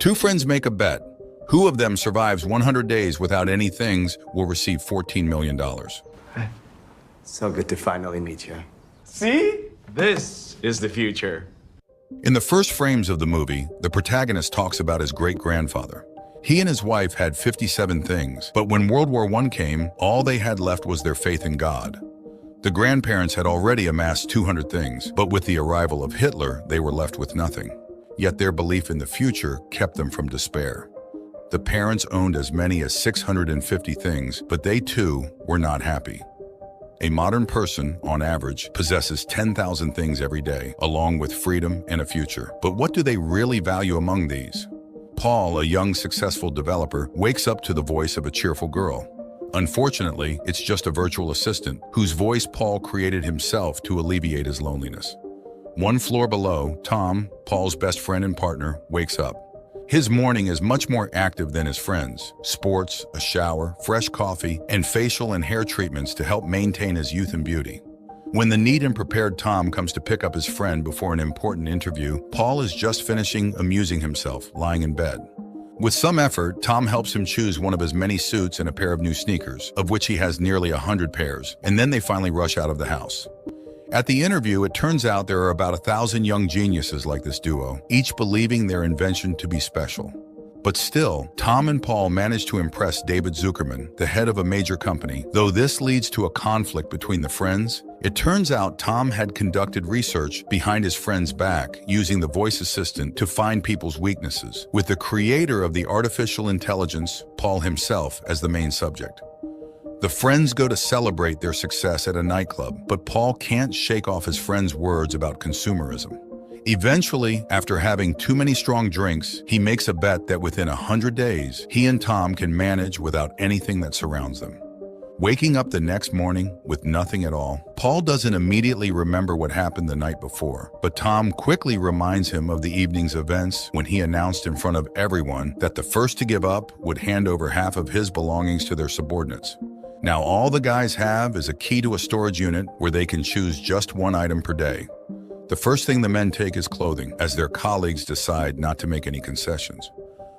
Two friends make a bet. Who of them survives 100 days without any things will receive $14 million. So good to finally meet you. See? This is the future. In the first frames of the movie, the protagonist talks about his great-grandfather. He and his wife had 57 things, but when World War I came, all they had left was their faith in God. The grandparents had already amassed 200 things, but with the arrival of Hitler, they were left with nothing. Yet their belief in the future kept them from despair. The parents owned as many as 650 things, but they too were not happy. A modern person, on average, possesses 10,000 things every day, along with freedom and a future. But what do they really value among these? Paul, a young, successful developer, wakes up to the voice of a cheerful girl. Unfortunately, it's just a virtual assistant, whose voice Paul created himself to alleviate his loneliness. One floor below, Tom, Paul's best friend and partner, wakes up. His morning is much more active than his friends. Sports, a shower, fresh coffee, and facial and hair treatments to help maintain his youth and beauty. When the neat and prepared Tom comes to pick up his friend before an important interview, Paul is just finishing amusing himself, lying in bed. With some effort, Tom helps him choose one of his many suits and a pair of new sneakers, of which he has nearly 100 pairs, and then they finally rush out of the house. At the interview, it turns out there are about 1,000 young geniuses like this duo, each believing their invention to be special. But still, Tom and Paul manage to impress David Zuckerman, the head of a major company. Though this leads to a conflict between the friends, it turns out Tom had conducted research behind his friend's back using the voice assistant to find people's weaknesses, with the creator of the artificial intelligence, Paul himself, as the main subject. The friends go to celebrate their success at a nightclub, but Paul can't shake off his friend's words about consumerism. Eventually, after having too many strong drinks, he makes a bet that within 100 days, he and Tom can manage without anything that surrounds them. Waking up the next morning with nothing at all, Paul doesn't immediately remember what happened the night before, but Tom quickly reminds him of the evening's events when he announced in front of everyone that the first to give up would hand over half of his belongings to their subordinates. Now all the guys have is a key to a storage unit where they can choose just one item per day. The first thing the men take is clothing, as their colleagues decide not to make any concessions.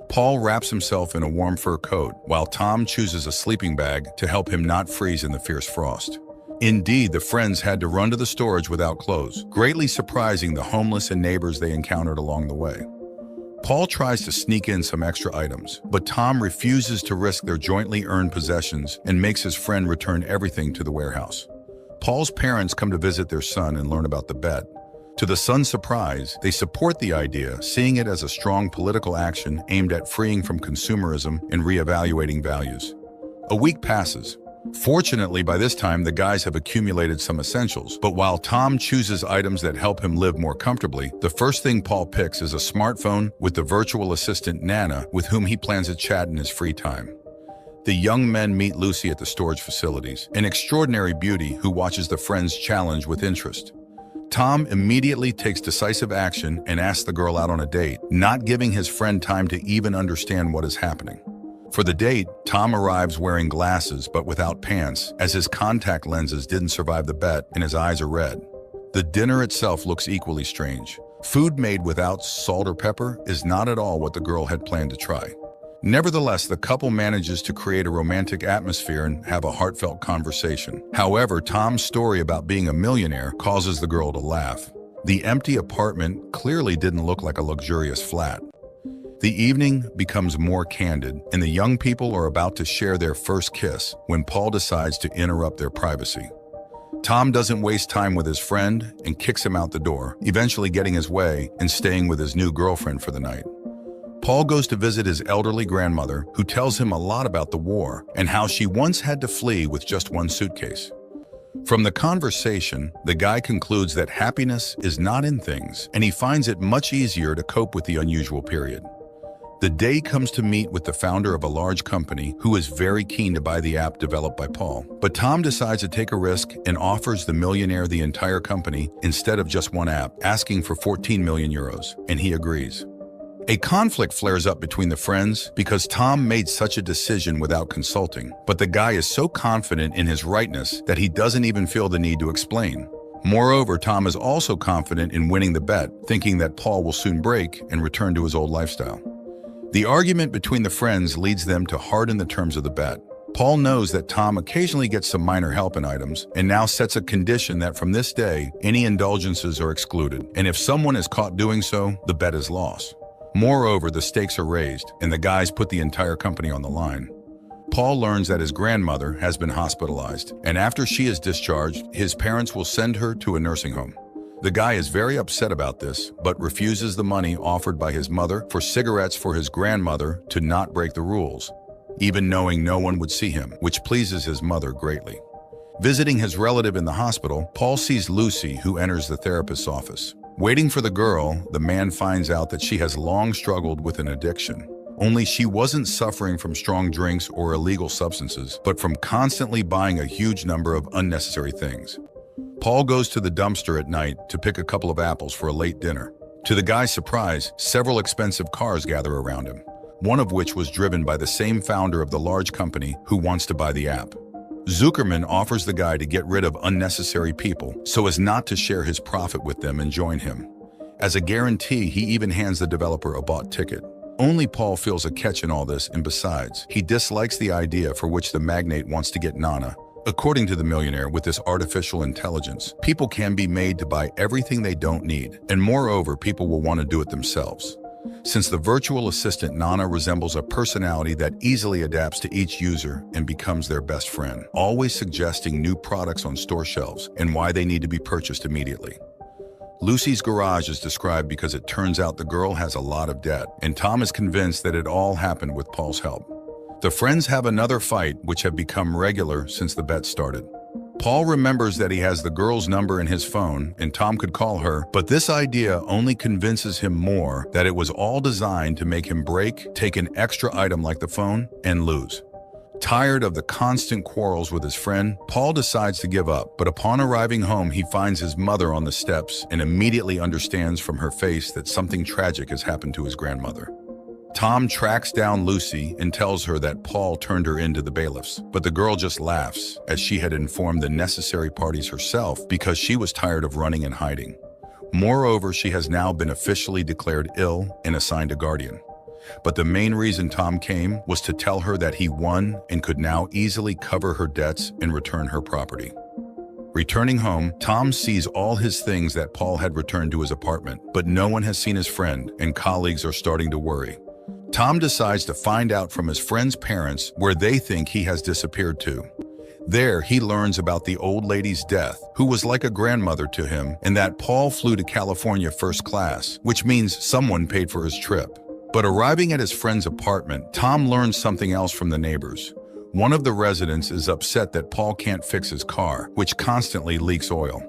Paul wraps himself in a warm fur coat, while Tom chooses a sleeping bag to help him not freeze in the fierce frost. Indeed, the friends had to run to the storage without clothes, greatly surprising the homeless and neighbors they encountered along the way. Paul tries to sneak in some extra items, but Tom refuses to risk their jointly earned possessions and makes his friend return everything to the warehouse. Paul's parents come to visit their son and learn about the bet. To the son's surprise, they support the idea, seeing it as a strong political action aimed at freeing from consumerism and reevaluating values. A week passes. Fortunately, by this time, the guys have accumulated some essentials, but while Tom chooses items that help him live more comfortably, the first thing Paul picks is a smartphone with the virtual assistant Nana, with whom he plans to chat in his free time. The young men meet Lucy at the storage facilities, an extraordinary beauty who watches the friends' challenge with interest. Tom immediately takes decisive action and asks the girl out on a date, not giving his friend time to even understand what is happening. For the date, Tom arrives wearing glasses but without pants, as his contact lenses didn't survive the bet and his eyes are red. The dinner itself looks equally strange. Food made without salt or pepper is not at all what the girl had planned to try. Nevertheless, the couple manages to create a romantic atmosphere and have a heartfelt conversation. However, Tom's story about being a millionaire causes the girl to laugh. The empty apartment clearly didn't look like a luxurious flat. The evening becomes more candid, and the young people are about to share their first kiss when Paul decides to interrupt their privacy. Tom doesn't waste time with his friend and kicks him out the door, eventually getting his way and staying with his new girlfriend for the night. Paul goes to visit his elderly grandmother, who tells him a lot about the war and how she once had to flee with just one suitcase. From the conversation, the guy concludes that happiness is not in things, and he finds it much easier to cope with the unusual period. The day comes to meet with the founder of a large company who is very keen to buy the app developed by Paul. But Tom decides to take a risk and offers the millionaire the entire company instead of just one app, asking for 14 million euros, and he agrees. A conflict flares up between the friends because Tom made such a decision without consulting, but the guy is so confident in his rightness that he doesn't even feel the need to explain. Moreover, Tom is also confident in winning the bet, thinking that Paul will soon break and return to his old lifestyle. The argument between the friends leads them to harden the terms of the bet. Paul knows that Tom occasionally gets some minor help in items and now sets a condition that from this day, any indulgences are excluded, and if someone is caught doing so, the bet is lost. Moreover, the stakes are raised, and the guys put the entire company on the line. Paul learns that his grandmother has been hospitalized, and after she is discharged, his parents will send her to a nursing home. The guy is very upset about this, but refuses the money offered by his mother for cigarettes for his grandmother to not break the rules, even knowing no one would see him, which pleases his mother greatly. Visiting his relative in the hospital, Paul sees Lucy, who enters the therapist's office. Waiting for the girl, the man finds out that she has long struggled with an addiction. Only she wasn't suffering from strong drinks or illegal substances, but from constantly buying a huge number of unnecessary things. Paul goes to the dumpster at night to pick a couple of apples for a late dinner. To the guy's surprise, several expensive cars gather around him, one of which was driven by the same founder of the large company who wants to buy the app. Zuckerman offers the guy to get rid of unnecessary people so as not to share his profit with them and join him. As a guarantee, he even hands the developer a bought ticket. Only Paul feels a catch in all this, and besides, he dislikes the idea for which the magnate wants to get Nana. According to the millionaire, with this artificial intelligence, people can be made to buy everything they don't need, and moreover, people will want to do it themselves. Since the virtual assistant Nana resembles a personality that easily adapts to each user and becomes their best friend, always suggesting new products on store shelves and why they need to be purchased immediately. Lucy's garage is described because it turns out the girl has a lot of debt, and Tom is convinced that it all happened with Paul's help. The friends have another fight, which have become regular since the bet started. Paul remembers that he has the girl's number in his phone and Tom could call her, but this idea only convinces him more that it was all designed to make him take an extra item like the phone, and lose. Tired of the constant quarrels with his friend, Paul decides to give up, but upon arriving home, he finds his mother on the steps and immediately understands from her face that something tragic has happened to his grandmother. Tom tracks down Lucy and tells her that Paul turned her into the bailiffs, but the girl just laughs, as she had informed the necessary parties herself because she was tired of running and hiding. Moreover, she has now been officially declared ill and assigned a guardian. But the main reason Tom came was to tell her that he won and could now easily cover her debts and return her property. Returning home, Tom sees all his things that Paul had returned to his apartment, but no one has seen his friend, and colleagues are starting to worry. Tom decides to find out from his friend's parents where they think he has disappeared to. There, he learns about the old lady's death, who was like a grandmother to him, and that Paul flew to California first class, which means someone paid for his trip. But arriving at his friend's apartment, Tom learns something else from the neighbors. One of the residents is upset that Paul can't fix his car, which constantly leaks oil.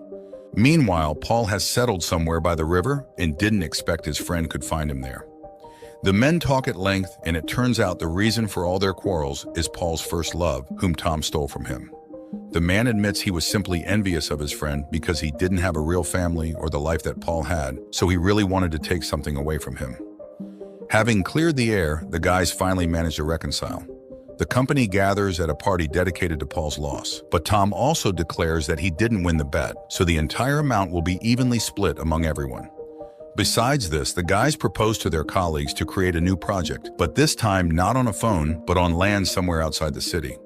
Meanwhile, Paul has settled somewhere by the river and didn't expect his friend could find him there. The men talk at length, and it turns out the reason for all their quarrels is Paul's first love, whom Tom stole from him. The man admits he was simply envious of his friend because he didn't have a real family or the life that Paul had, so he really wanted to take something away from him. Having cleared the air, the guys finally manage to reconcile. The company gathers at a party dedicated to Paul's loss, but Tom also declares that he didn't win the bet, so the entire amount will be evenly split among everyone. Besides this, the guys propose to their colleagues to create a new project, but this time not on a phone, but on land somewhere outside the city.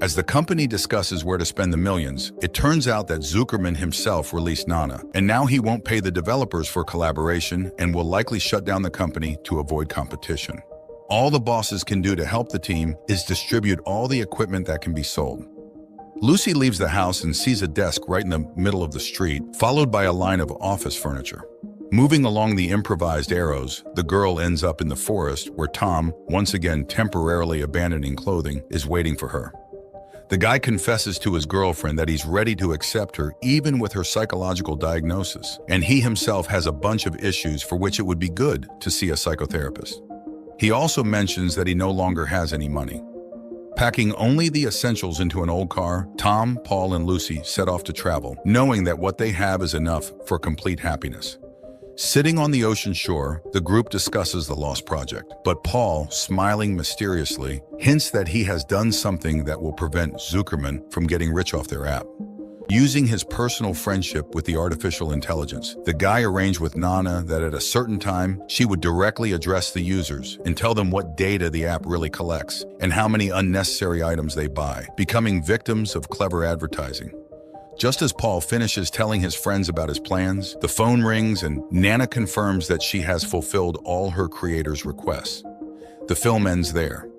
As the company discusses where to spend the millions, it turns out that Zuckerman himself released Nana, and now he won't pay the developers for collaboration and will likely shut down the company to avoid competition. All the bosses can do to help the team is distribute all the equipment that can be sold. Lucy leaves the house and sees a desk right in the middle of the street, followed by a line of office furniture. Moving along the improvised arrows, the girl ends up in the forest where Tom, once again temporarily abandoning clothing, is waiting for her. The guy confesses to his girlfriend that he's ready to accept her even with her psychological diagnosis, and he himself has a bunch of issues for which it would be good to see a psychotherapist. He also mentions that he no longer has any money. Packing only the essentials into an old car, Tom, Paul, and Lucy set off to travel, knowing that what they have is enough for complete happiness. Sitting on the ocean shore, the group discusses the lost project, but Paul, smiling mysteriously, hints that he has done something that will prevent Zuckerman from getting rich off their app. Using his personal friendship with the artificial intelligence, the guy arranged with Nana that at a certain time, she would directly address the users and tell them what data the app really collects and how many unnecessary items they buy, becoming victims of clever advertising. Just as Paul finishes telling his friends about his plans, the phone rings and Nana confirms that she has fulfilled all her creator's requests. The film ends there.